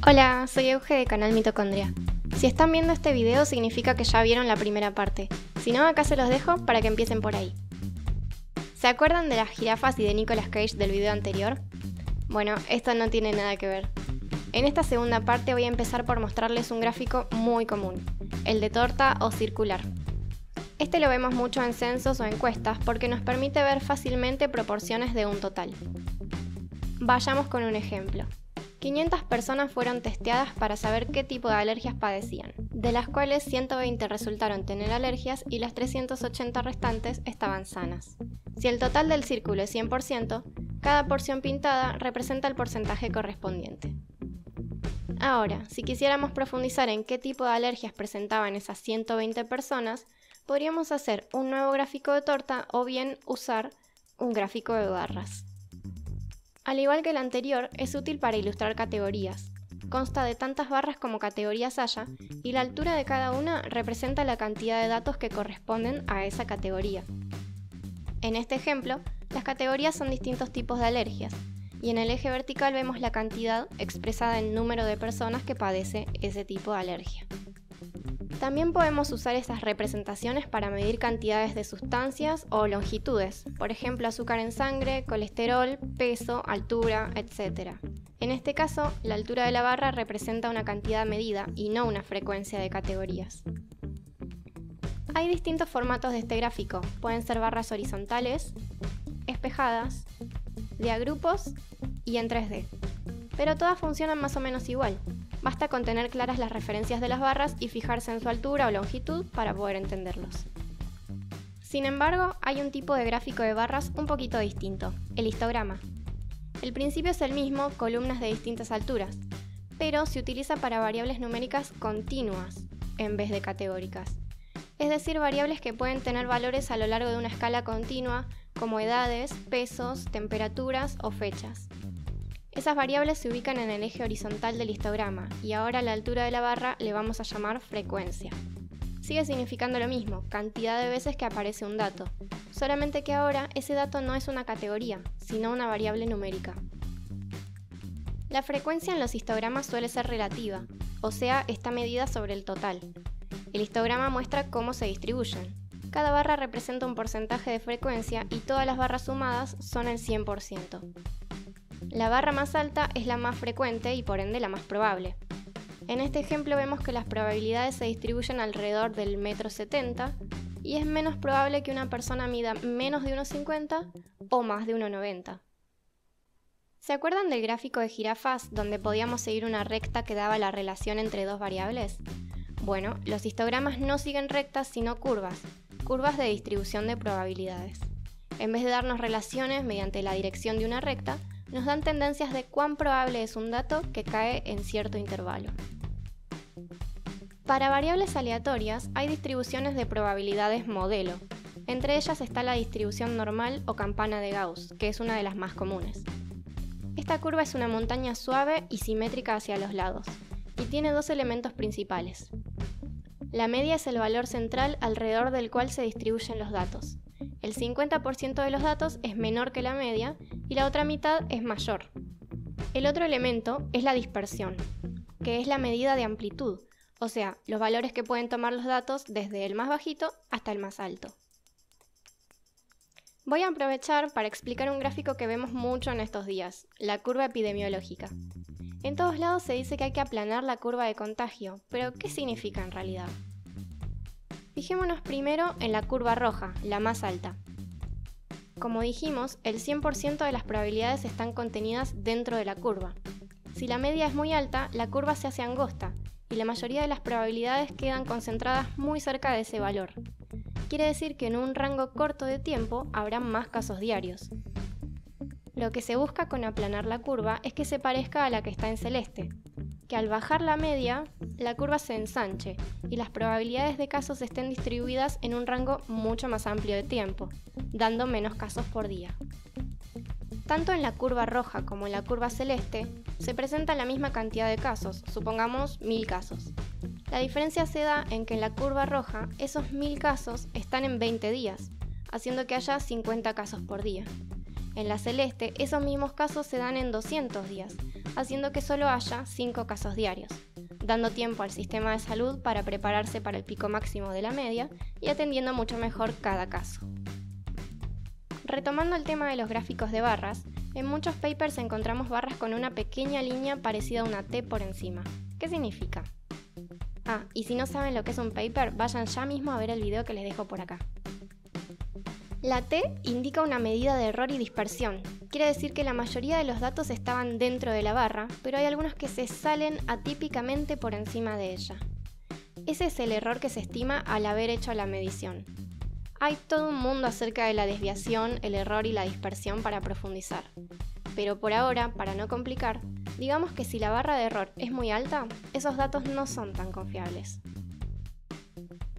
Hola, soy Euge de Canal Mitocondria. Si están viendo este video significa que ya vieron la primera parte, si no acá se los dejo para que empiecen por ahí. ¿Se acuerdan de las jirafas y de Nicolas Cage del video anterior? Bueno, esto no tiene nada que ver. En esta segunda parte voy a empezar por mostrarles un gráfico muy común, el de torta o circular. Este lo vemos mucho en censos o encuestas porque nos permite ver fácilmente proporciones de un total. Vayamos con un ejemplo. 500 personas fueron testeadas para saber qué tipo de alergias padecían, de las cuales 120 resultaron tener alergias y las 380 restantes estaban sanas. Si el total del círculo es 100%, cada porción pintada representa el porcentaje correspondiente. Ahora, si quisiéramos profundizar en qué tipo de alergias presentaban esas 120 personas, podríamos hacer un nuevo gráfico de torta o bien usar un gráfico de barras. Al igual que el anterior, es útil para ilustrar categorías. Consta de tantas barras como categorías haya, y la altura de cada una representa la cantidad de datos que corresponden a esa categoría. En este ejemplo, las categorías son distintos tipos de alergias, y en el eje vertical vemos la cantidad expresada en número de personas que padece ese tipo de alergia. También podemos usar estas representaciones para medir cantidades de sustancias o longitudes, por ejemplo azúcar en sangre, colesterol, peso, altura, etc. En este caso, la altura de la barra representa una cantidad medida y no una frecuencia de categorías. Hay distintos formatos de este gráfico, pueden ser barras horizontales, espejadas, de a grupos y en 3D, pero todas funcionan más o menos igual. Basta con tener claras las referencias de las barras y fijarse en su altura o longitud para poder entenderlos. Sin embargo, hay un tipo de gráfico de barras un poquito distinto, el histograma. El principio es el mismo, columnas de distintas alturas, pero se utiliza para variables numéricas continuas en vez de categóricas. Es decir, variables que pueden tener valores a lo largo de una escala continua, como edades, pesos, temperaturas o fechas. Esas variables se ubican en el eje horizontal del histograma y ahora a la altura de la barra le vamos a llamar frecuencia. Sigue significando lo mismo, cantidad de veces que aparece un dato, solamente que ahora ese dato no es una categoría, sino una variable numérica. La frecuencia en los histogramas suele ser relativa, o sea, está medida sobre el total. El histograma muestra cómo se distribuyen. Cada barra representa un porcentaje de frecuencia y todas las barras sumadas son el 100%. La barra más alta es la más frecuente y por ende la más probable. En este ejemplo vemos que las probabilidades se distribuyen alrededor del 1,70 m y es menos probable que una persona mida menos de 1,50 m o más de 1,90 m. ¿Se acuerdan del gráfico de jirafas donde podíamos seguir una recta que daba la relación entre dos variables? Bueno, los histogramas no siguen rectas sino curvas de distribución de probabilidades. En vez de darnos relaciones mediante la dirección de una recta, nos dan tendencias de cuán probable es un dato que cae en cierto intervalo. Para variables aleatorias hay distribuciones de probabilidades modelo. Entre ellas está la distribución normal o campana de Gauss, que es una de las más comunes. Esta curva es una montaña suave y simétrica hacia los lados, y tiene dos elementos principales. La media es el valor central alrededor del cual se distribuyen los datos. El 50% de los datos es menor que la media y la otra mitad es mayor. El otro elemento es la dispersión, que es la medida de amplitud, o sea, los valores que pueden tomar los datos desde el más bajito hasta el más alto. Voy a aprovechar para explicar un gráfico que vemos mucho en estos días, la curva epidemiológica. En todos lados se dice que hay que aplanar la curva de contagio, pero ¿qué significa en realidad? Fijémonos primero en la curva roja, la más alta. Como dijimos, el 100% de las probabilidades están contenidas dentro de la curva. Si la media es muy alta, la curva se hace angosta y la mayoría de las probabilidades quedan concentradas muy cerca de ese valor. Quiere decir que en un rango corto de tiempo habrá más casos diarios. Lo que se busca con aplanar la curva es que se parezca a la que está en celeste, que al bajar la media, la curva se ensanche y las probabilidades de casos estén distribuidas en un rango mucho más amplio de tiempo, dando menos casos por día. Tanto en la curva roja como en la curva celeste se presenta la misma cantidad de casos, supongamos 1000 casos. La diferencia se da en que en la curva roja esos 1000 casos están en 20 días, haciendo que haya 50 casos por día. En la celeste, esos mismos casos se dan en 200 días, haciendo que solo haya 5 casos diarios, dando tiempo al sistema de salud para prepararse para el pico máximo de la media y atendiendo mucho mejor cada caso. Retomando el tema de los gráficos de barras, en muchos papers encontramos barras con una pequeña línea parecida a una T por encima. ¿Qué significa? Y si no saben lo que es un paper, vayan ya mismo a ver el video que les dejo por acá. La T indica una medida de error y dispersión. Quiere decir que la mayoría de los datos estaban dentro de la barra, pero hay algunos que se salen atípicamente por encima de ella. Ese es el error que se estima al haber hecho la medición. Hay todo un mundo acerca de la desviación, el error y la dispersión para profundizar. Pero por ahora, para no complicar, digamos que si la barra de error es muy alta, esos datos no son tan confiables.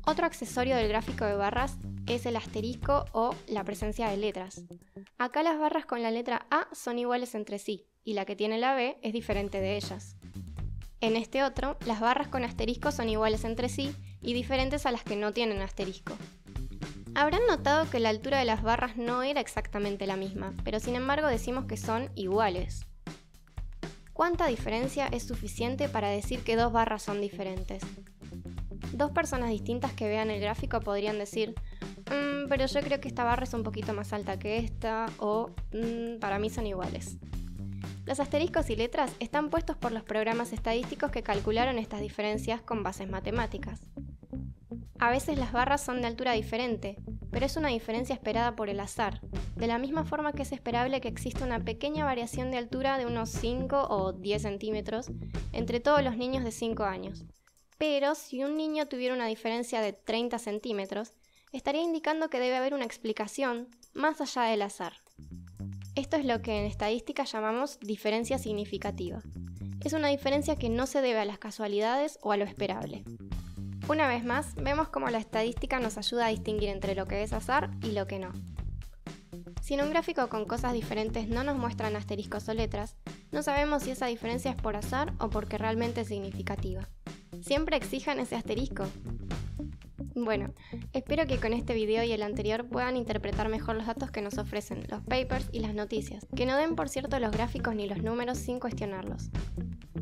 Otro accesorio del gráfico de barras es el asterisco o la presencia de letras. Acá las barras con la letra A son iguales entre sí, y la que tiene la B es diferente de ellas. En este otro, las barras con asterisco son iguales entre sí y diferentes a las que no tienen asterisco. Habrán notado que la altura de las barras no era exactamente la misma, pero sin embargo decimos que son iguales. ¿Cuánta diferencia es suficiente para decir que dos barras son diferentes? Dos personas distintas que vean el gráfico podrían decir pero yo creo que esta barra es un poquito más alta que esta, o para mí son iguales. Los asteriscos y letras están puestos por los programas estadísticos que calcularon estas diferencias con bases matemáticas. A veces las barras son de altura diferente, pero es una diferencia esperada por el azar, de la misma forma que es esperable que exista una pequeña variación de altura de unos 5 o 10 centímetros entre todos los niños de 5 años. Pero si un niño tuviera una diferencia de 30 centímetros, estaría indicando que debe haber una explicación más allá del azar. Esto es lo que en estadística llamamos diferencia significativa. Es una diferencia que no se debe a las casualidades o a lo esperable. Una vez más, vemos cómo la estadística nos ayuda a distinguir entre lo que es azar y lo que no. Si en un gráfico con cosas diferentes no nos muestran asteriscos o letras, no sabemos si esa diferencia es por azar o porque realmente es significativa. Siempre exijan ese asterisco. Bueno, espero que con este video y el anterior puedan interpretar mejor los datos que nos ofrecen los papers y las noticias, que no den por cierto los gráficos ni los números sin cuestionarlos.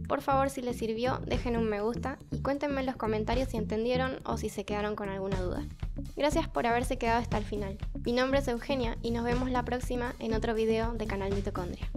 Por favor, si les sirvió, dejen un me gusta y cuéntenme en los comentarios si entendieron o si se quedaron con alguna duda. Gracias por haberse quedado hasta el final. Mi nombre es Eugenia y nos vemos la próxima en otro video de Canal Mitocondria.